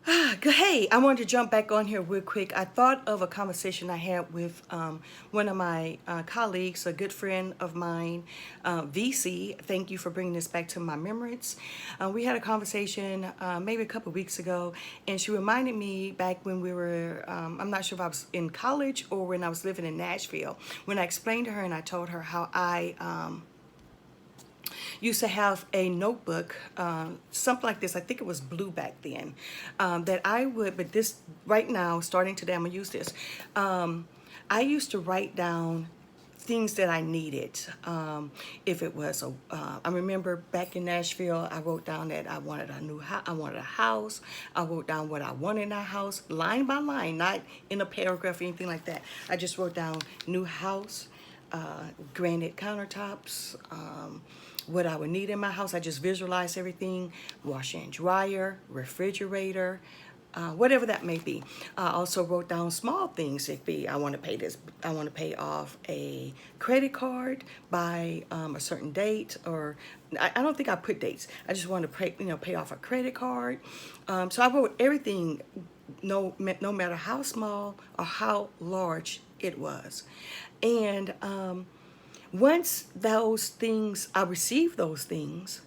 Hey, I wanted to jump back on here real quick. I thought of a conversation I had with one of my colleagues, a good friend of mine, VC. Thank you for bringing this back to my remembrance. We had a conversation maybe a couple weeks ago, and she reminded me back when we were, I'm not sure if I was in college or when I was living in Nashville, when I explained to her and I told her how I used to have a notebook, something like this. I think it was blue back then, that I would, but this right now, starting today, I'm gonna use this. I used to write down things that I needed. If it was I remember back in Nashville, I wrote down that I wanted a new house. I wanted a house. I wrote down what I wanted in a house, line by line, not in a paragraph or anything like that. I just wrote down new house, granite countertops, what I would need in my house. I just visualized everything: washer and dryer, refrigerator, whatever that may be. I also wrote down small things. It'd be, I want to pay this, I want to pay off a credit card by a certain date, or I don't think I put dates. I just wanted to pay off a credit card. So I wrote everything, no matter how small or how large it was. And once those things, I received those things,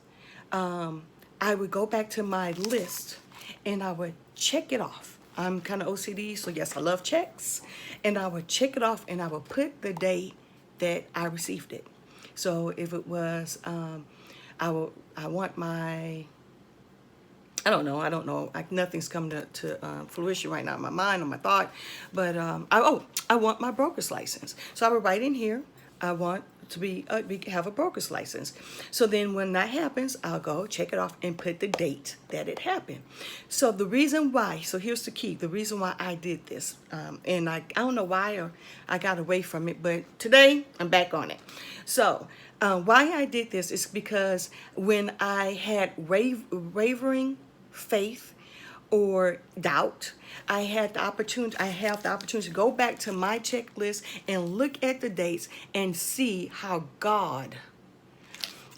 I would go back to my list and I would check it off. I'm kind of OCD, so yes, I love checks. And I would check it off and I would put the date that I received it. So if it was, I want my, I don't know. Nothing's come to fruition right now in my mind or my thought. But I want my broker's license. So I would write in here, I want to have a broker's license. So then when that happens, I'll go check it off and put the date that it happened. So the reason why, so here's the key, the reason why I did this, and I don't know why or I got away from it, but today I'm back on it. So why I did this is because when I had wavering faith or doubt, I have the opportunity to go back to my checklist and look at the dates and see how God,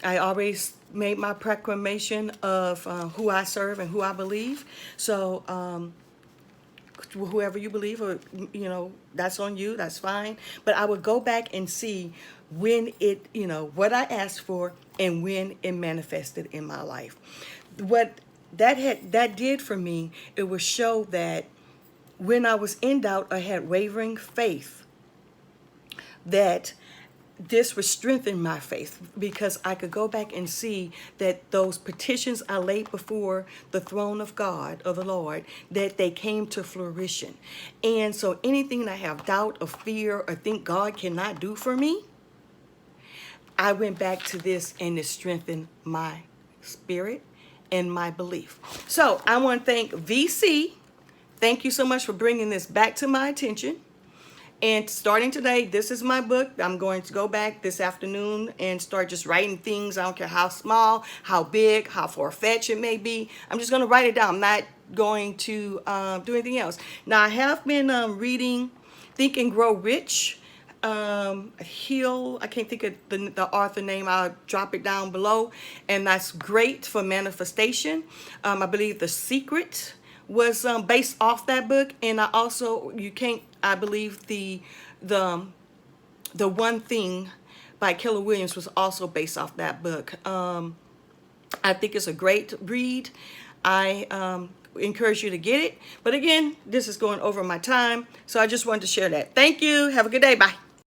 I always made my proclamation of who I serve and who I believe. So whoever you believe, or that's on you, that's fine. But I would go back and see when it, what I asked for and when it manifested in my life. What that did for me, it would show that when I was in doubt or had wavering faith, that this would strengthen my faith, because I could go back and see that those petitions I laid before the throne of God, of the Lord, that they came to fruition. And so anything I have doubt or fear or think God cannot do for me, I went back to this and it strengthened my spirit and my belief. So I want to thank VC. Thank you so much for bringing this back to my attention. And starting today, this is my book. I'm going to go back this afternoon and start just writing things. I don't care how small, how big, how far-fetched it may be. I'm just going to write it down. I'm not going to do anything else. Now, I have been reading Think and Grow Rich. Hill, I can't think of the author name. I'll drop it down below. And that's great for manifestation. I believe The Secret was based off that book. And I also, I believe the One Thing by Keller Williams was also based off that book. I think it's a great read. I encourage you to get it. But again, this is going over my time. So I just wanted to share that. Thank you. Have a good day. Bye.